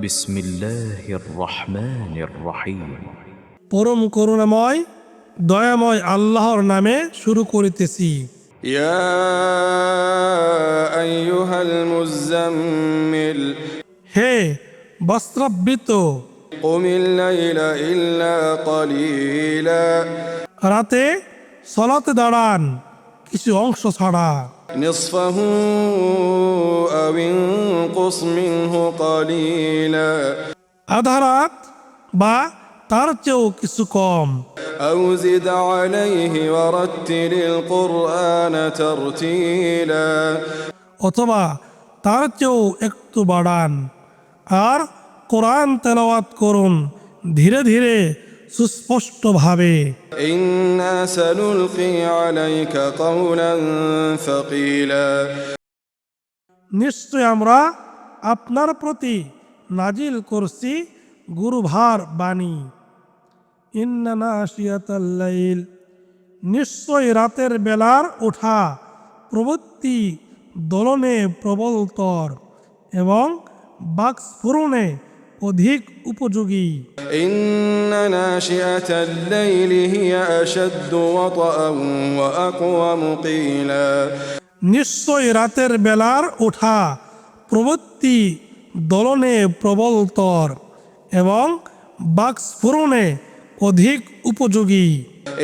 বিসমিল্লাহির রহমানির রহিম। পরম করুণাময় দয়াময় আল্লাহর নামে শুরু করিতেছি। ইয়া আইয়ুহাল মুযাম্মিল, হে বস্ত্রাবৃত, কুমিল লাইলা ইল্লা কলিলা, রাতে সলাতে দাঁড়ান কিছু অংশ ছাড়া। নিসফাহু আও ইনকুস মিনহু কলিলা, আধা রাত বা তার চেয়েও কিছু কম। আও জিদ আলাইহি ওয়ারাত্তিলিল কুরআনা তারতিলা, অথবা তার চেয়েও একটু বাড়ান আর কোরআন তেলাওয়াত করুন ধীরে ধীরে সুস্পষ্টভাবে। ইন্না সানুলকি আলাইকা কাওলান সাকিলা, নিশ্চয় আমরা আপনার প্রতি নাজিল করছি গুরুভার বাণী। ইন্না নাশিয়াতাল লাইল, নিশ্চয় রাতের বেলার ওঠা প্রবৃত্তি দোলনে প্রবলতর এবং বাকস্ফোরণে অধিক উপযোগী। ইন্না নাশিয়াতাল লাইলি হিয়া আশাদ্দু ওয়াতাআন ওয়া আকওয়ামু কিলা, নিশ্চয় রাতের বেলার ওঠা প্রবৃত্তি দোলনে প্রবলতর এবং বাকস্ফোরণে অধিক উপযোগী।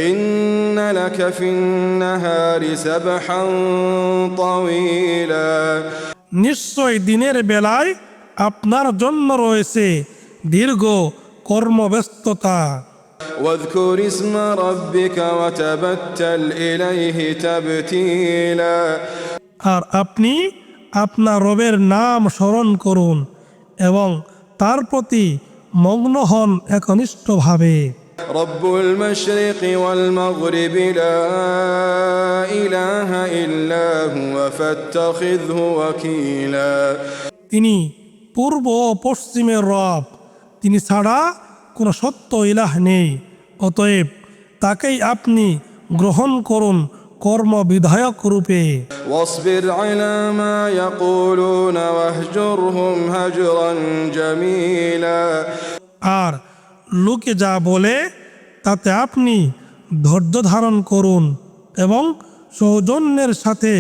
ইন্না লাকা ফিন নাহারি সাবহান তাওয়িলা, নিশ্চয় দিনের বেলায় আপনার জন্য রয়েছে দীর্ঘ কর্মব্যস্ততা। واذكر اسم ربك وتبتل إليه تبتيلا, আর আপনি আপনার রবের নাম স্মরণ করুন এবং তার প্রতি মগ্ন হন একনিষ্ঠভাবে। رب المشرق والمغرب لا إله إلا هو فاتخذه وكيلا, তিনি পূর্ব ও পশ্চিমের রব, তিনি ছাড়া কোনো সত্য ইলাহ নেই, অতএব তাকেই আপনি গ্রহণ করুন কর্মবিধায়ক রূপে। واصبر على ما يقولون واهجرهم هجرا جميلا, আর লোকে যা বলে তাতে আপনি ধৈর্য ধারণ করুন এবং সৌজন্যের সাথে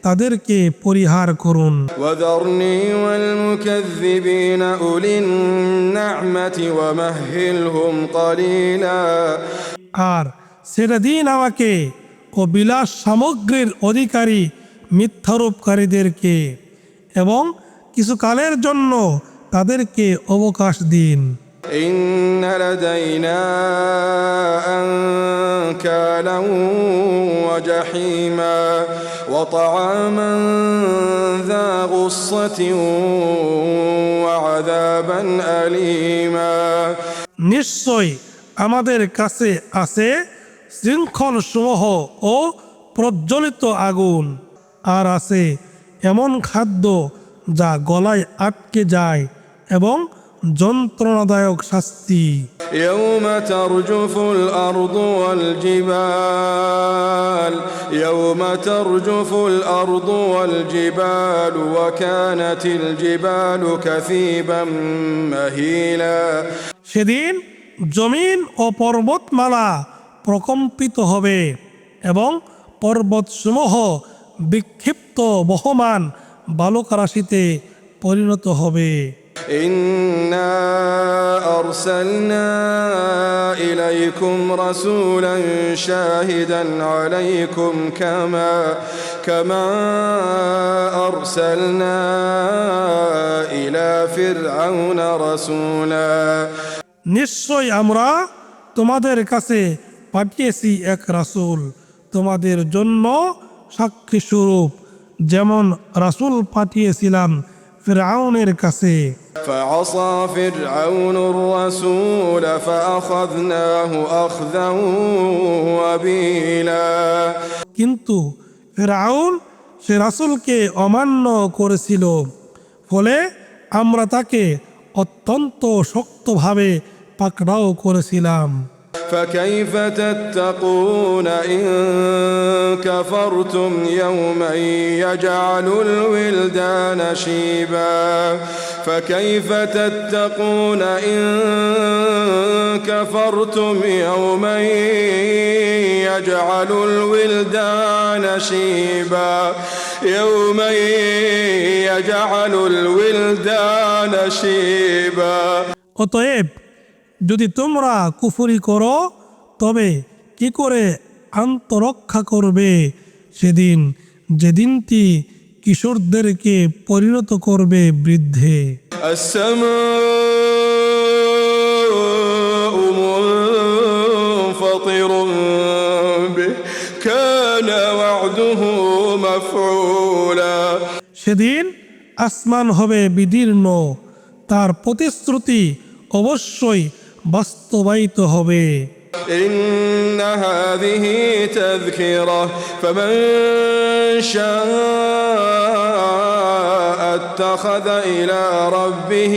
তাদেরকে পরিহার করুন। وذرني والمكذبين أولي النعمة ومهلهم قليلا, আর ছেড়ে দিন আমাকে ও বিলাস সামগ্রীর অধিকারী মিথ্যারোপকারীদেরকে এবং কিছু কালের জন্য তাদেরকে অবকাশ দিন। إن لدينا أنكالا وجحيما وطعاما ذا غصة وعذابا أليما, নিশ্চয় আমাদের কাছে আছে শৃঙ্খল সমূহ ও প্রজ্বলিত আগুন, আর আছে এমন খাদ্য যা গলায় আটকে যায় এবং যন্ত্রণাদায়ক শাস্তি। يوم ترجف الأرض والجبال يوم ترجف الأرض والجبال وكانت الجبال كثيبا مهيلا, সেদিন জমিন ও পর্বতমালা প্রকম্পিত হবে এবং পর্বতসমূহ বিক্ষিপ্ত বহমান বালুকারাশিতে পরিণত হবে। إنا أرسلنا إليكم رسولا شاهدا عليكم كما أرسلنا إلى فرعون رسولا, নিশ্চয় আমরা তোমাদের কাছে পাঠিয়েছি এক রাসূল তোমাদের জন্য সাক্ষী স্বরূপ, যেমন রাসূল পাঠিয়েছিলাম ফিরআউনের কাছে। فعصى فرعون الرسول فأخذناه أخذا وبيلا, কিন্তু ফিরআউন সে রাসূলকে অমান্য করেছিল, ফলে আমরা তাকে অত্যন্ত শক্তভাবে পাকড়াও করেছিলাম। فكيف تتقون إن كفرتم يوما يجعل الولدان شيبا فكيف تتقون إن كفرتم يوما يجعل الولدان شيبا يوما يجعل الولدان شيبا অতএব যদি তোমরা কুফরি করো তবে কি করে আত্মরক্ষা করবে সেদিন যেদিনটি কিশোরদেরকে পরিণত করবে বৃদ্ধে। السماء منفطر به كان وعده مفعولا সেদিন আসমান হবে বিদীর্ণ, তার প্রতিশ্রুতি অবশ্যই বাস্তবায়িত হবে। إن هذه تذكرة فمن شاء اتخذ إلى ربه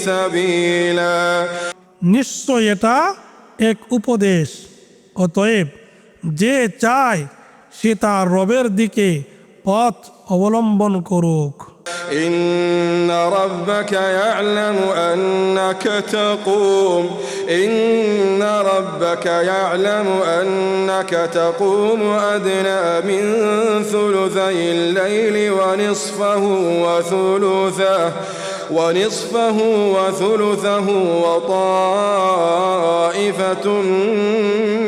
سبيلا নিশ্চয় এটা এক উপদেশ, অতএব যে চায় সে তার রবের দিকে পথ অবলম্বন করুক। إن ربك يعلم أنك تقوم إن ربك يعلم أنك تقوم أدنى من ثلثي الليل ونصفه وثلثه وطائفة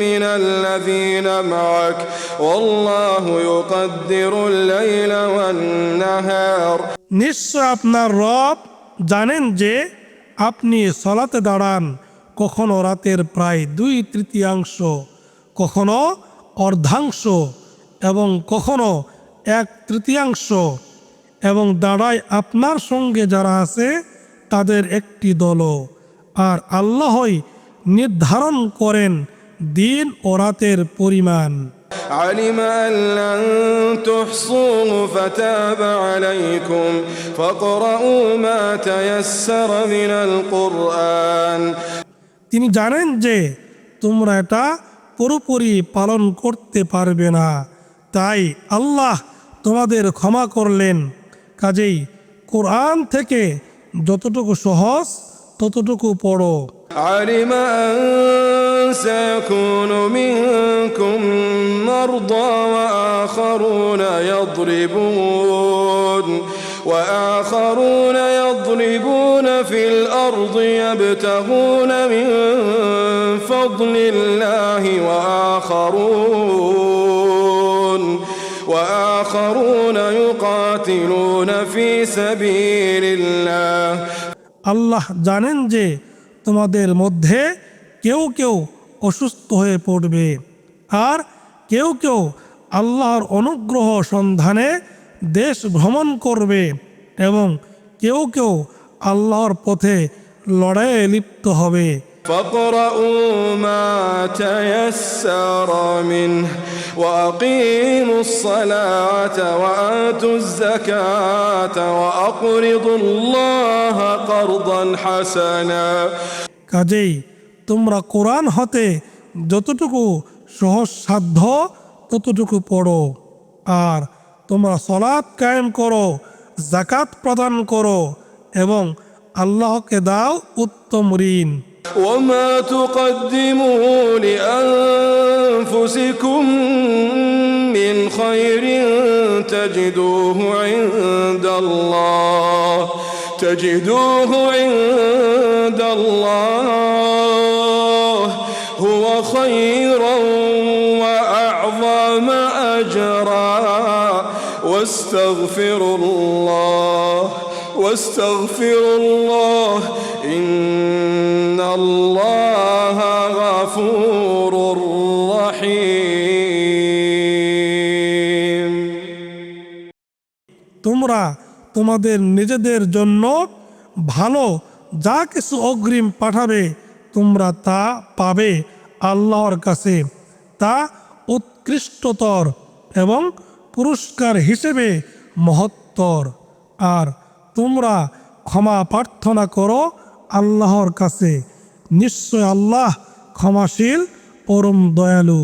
من الذين معك والله يقدر الليل والنهار নিশ্চয় আপনার রব জানেন যে আপনি সলাতে দাঁড়ান কখনো রাতের প্রায় 2/3, কখনো অর্ধাংশ এবং কখনো 1/3, এবং দাঁড়ায় আপনার সঙ্গে যারা আছে তাদের একটি দলও। আর আল্লাহই নির্ধারণ করেন দিন ও রাতের পরিমাণ। علم أن لن تحصوه فتاب عليكم فاقرؤوا ما تيسر من القرآن তিনি জানেন যে তোমরা এটা পুরোপুরি পালন করতে পারবে না, তাই আল্লাহ তোমাদের ক্ষমা করলেন। কাজেই কোরআন থেকে যতটুকু সহজ ততটুকু পড়ো। علم أن سيكون منكم مرضى وآخرون يضربون في الأرض يبتغون من فضل الله وآخرون يقاتلون في سبيل الله আল্লাহ জানেন যে তোমাদের মধ্যে কেউ কেউ অসুস্থ হয়ে পড়বে, আর কেউ কেউ আল্লাহর অনুগ্রহ সন্ধানে দেশ ভ্রমণ করবে, এবং কেউ কেউ আল্লাহর পথে লড়াইয়ে লিপ্ত হবে। فاقرؤوا ما تيسر منه وأقيموا الصلاة وآتوا الزكاة وأقرضوا الله قرضا حسنا কাজেই তোমরা কোরআন হতে যতটুকু সহজ সাধ্য ততটুকু পড়ো, আর তোমরা সালাত কায়েম করো, যাকাত প্রদান করো, এবং আল্লাহকে দাও উত্তম ঋণ। وما تقدموا لأنفسكم من خير تجدوه عند الله هو خيرا وأعظم أجرا واستغفروا الله إن الله غفور رحيم তোমরা তোমাদের নিজেদের জন্য ভালো যা কিছু অগ্রিম পাঠাবে তোমরা তা পাবে আল্লাহর কাছে, তা উৎকৃষ্টতর এবং পুরস্কার হিসেবে মহত্তর। আর তোমরা ক্ষমা প্রার্থনা করো আল্লাহর কাছে, নিশ্চয় আল্লাহ ক্ষমাশীল পরম দয়ালু।